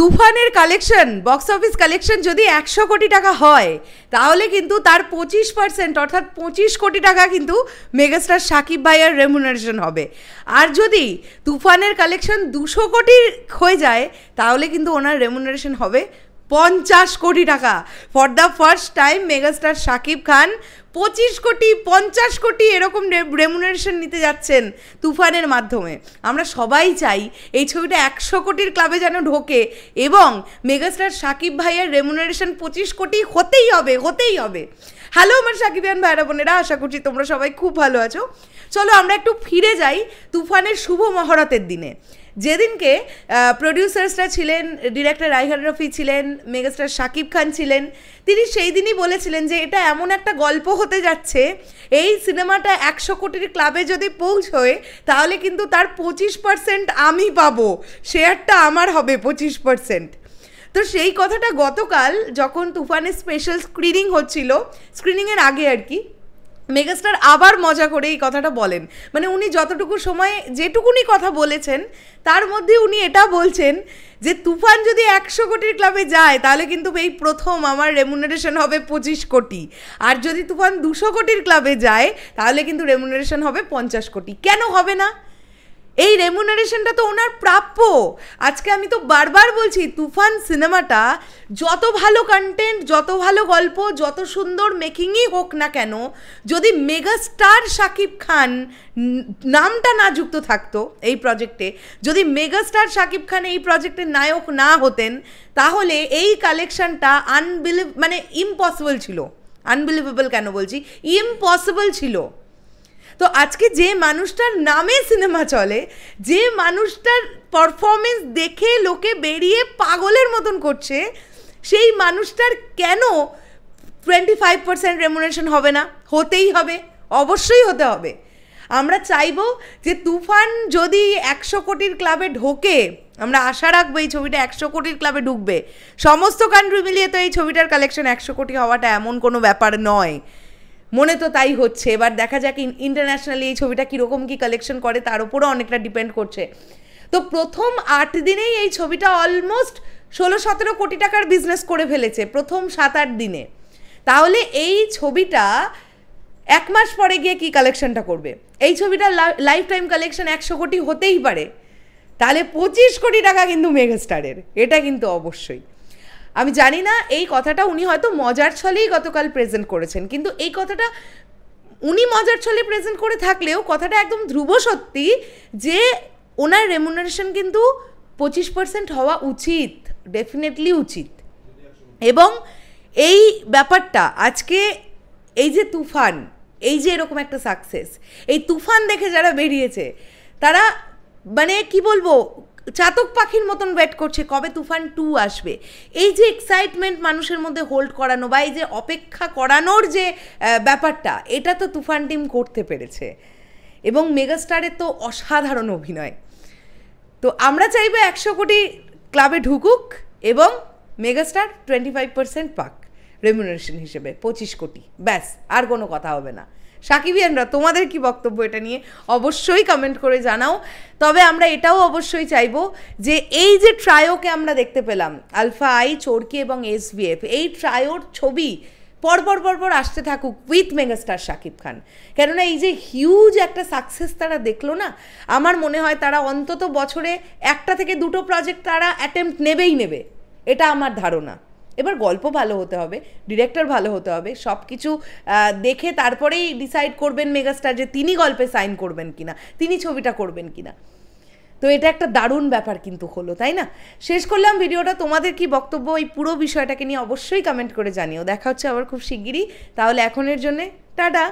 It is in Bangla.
তুফানের কালেকশন বক্স অফিস কালেকশন যদি 100 কোটি টাকা হয় তাহলে কিন্তু তার 25% অর্থাৎ 25 কোটি টাকা কিন্তু মেগাস্টার শাকিব ভাইয়ের রেমুনারেশন হবে। আর যদি তুফানের কালেকশন 200 কোটি হয়ে যায় তাহলে কিন্তু ওনার রেমুনারেশন হবে 50 কোটি টাকা। For the first time megastar Shakib Khan 25 crore 50 কোটি এরকম রেমুনারেশন নিতে যাচ্ছেন তুফানের মাধ্যমে। আমরা সবাই চাই এই ছবিটা 100 কোটির ক্লাবে যেন ঢোকে এবং মেগাস্টার শাকিব ভাইয়ের রেমুনারেশন 25 কোটি হতেই হবে। হ্যালো আমার শাকিবিয়ান ভাইরা বোনেরা, আশা করছি তোমরা সবাই খুব ভালো আছো। চলো আমরা একটু ফিরে যাই তুফানের শুভ মহরতের দিনে, যেদিনকে প্রডিউসার্সরা ছিলেন, ডিরেক্টর রায়হান রফি ছিলেন, মেগাস্টার শাকিব খান ছিলেন। তিনি সেই দিনই বলেছিলেন যে এটা এমন একটা গল্প হতে যাচ্ছে, এই সিনেমাটা 100 কোটির ক্লাবে যদি পৌঁছয় তাহলে কিন্তু তার 25% আমি পাবো, শেয়ারটা আমার হবে 25%। তো সেই কথাটা গতকাল যখন তুফানের স্পেশাল স্ক্রিনিং হচ্ছিল, স্ক্রিনিংয়ের আগে আর কি, মেগাস্টার আবার মজা করে এই কথাটা বলেন। মানে উনি যতটুকু সময়ে যেটুকুনি কথা বলেছেন তার মধ্যে উনি এটা বলছেন যে তুফান যদি 100 কোটির ক্লাবে যায় তাহলে কিন্তু এই প্রথম আমার রেমুনারেশন হবে 25 কোটি, আর যদি তুফান 200 কোটির ক্লাবে যায় তাহলে কিন্তু রেমুনারেশন হবে 50 কোটি। কেন হবে না? এই রেমুনারেশনটা তো ওনার প্রাপ্য। আজকে আমি তো বারবার বলছি, তুফান সিনেমাটা যত ভালো কন্টেন্ট, যত ভালো গল্প, যত সুন্দর মেকিংই হোক না কেন, যদি মেগাস্টার শাকিব খান নামটা না যুক্ত থাকতো এই প্রজেক্টে, যদি মেগাস্টার শাকিব খান এই প্রজেক্টের নায়ক না হতেন তাহলে এই কালেকশনটা মানে ইম্পসিবল ছিল। আনবিলিভেবল কেন বলছি, ইম্পসিবল ছিল। তো আজকে যে মানুষটার নামে সিনেমা চলে, যে মানুষটার পারফরমেন্স দেখে লোকে বেরিয়ে পাগলের মতন করছে, সেই মানুষটার কেন 25% রেমুনারেশন হবে না? হতেই হবে, অবশ্যই হতে হবে। আমরা চাইবো যে তুফান যদি 100 কোটির ক্লাবে ঢোকে, আমরা আশা রাখবো এই ছবিটা 100 কোটির ক্লাবে ঢুকবে। সমস্ত কান্ট্রি মিলিয়ে তো এই ছবিটার কালেকশন 100 কোটি হওয়াটা এমন কোনো ব্যাপার নয়, মনে তো তাই হচ্ছে। এবার দেখা যাক ইন্টারন্যাশনালি এই ছবিটা কীরকম কী কালেকশন করে, তার উপরও অনেকটা ডিপেন্ড করছে। তো প্রথম 8 দিনেই এই ছবিটা অলমোস্ট 16-17 কোটি টাকার বিজনেস করে ফেলেছে প্রথম 7-8 দিনে। তাহলে এই ছবিটা 1 মাস পরে গিয়ে কী কালেকশনটা করবে? এই ছবিটা লাইফ টাইম কালেকশন 100 কোটি হতেই পারে, তাহলে 25 কোটি টাকা কিন্তু মেগাস্টারের, এটা কিন্তু অবশ্যই। আমি জানি না এই কথাটা উনি হয়তো মজার ছলেই গতকাল প্রেজেন্ট করেছেন, কিন্তু এই কথাটা উনি মজার ছলে প্রেজেন্ট করে থাকলেও কথাটা একদম ধ্রুব সত্যি যে ওনার রেমুনারেশন কিন্তু 25% হওয়া উচিত, ডেফিনেটলি উচিত। এবং এই ব্যাপারটা আজকে এই যে তুফান, এই যে এরকম একটা সাকসেস, এই তুফান দেখে যারা বেরিয়েছে তারা মানে কি বলবো, চাতক পাখির মতন ওয়েট করছে কবে তুফান 2 আসবে। এই যে এক্সাইটমেন্ট মানুষের মধ্যে হোল্ড করানো বা এই যে অপেক্ষা করানোর যে ব্যাপারটা, এটা তো তুফান টিম করতে পেরেছে। এবং মেগাস্টারের তো অসাধারণ অভিনয়। তো আমরা চাইবো 100 কোটি ক্লাবে ঢুকুক এবং মেগাস্টার 25% পাক রেমুনারেশন হিসেবে 25 কোটি, ব্যাস, আর কোনো কথা হবে না। শাকিবিয়ানরা তোমাদের কি বক্তব্য এটা নিয়ে অবশ্যই কমেন্ট করে জানাও। তবে আমরা এটাও অবশ্যই চাইবো যে এই যে ট্রায়োকে আমরা দেখতে পেলাম, আলফা আই, চোরকি এবং SVF, এই ট্রায়োর ছবি পরপর আসতে থাকুক উইথ মেগাস্টার শাকিব খান। কেননা এই যে হিউজ একটা সাকসেস তারা দেখলো না, আমার মনে হয় তারা অন্তত বছরে 1 থেকে 2 প্রজেক্ট তারা অ্যাটেম্প্ট নেবে, এটা আমার ধারণা। এবার গল্প ভালো হতে হবে, ডিরেক্টর ভালো হতে হবে, সব কিছু দেখে তারপরেই ডিসাইড করবেন মেগাস্টার যে তিনি গল্পে সাইন করবেন কিনা, তিনি ছবিটা করবেন কিনা। তো এটা একটা দারুণ ব্যাপার কিন্তু হলো, তাই না? শেষ করলাম ভিডিওটা। তোমাদের কি বক্তব্য এই পুরো বিষয়টাকে নিয়ে অবশ্যই কমেন্ট করে জানিও। দেখা হচ্ছে আবার খুব শিগগিরই। তাহলে এখনের জন্যে টাটা।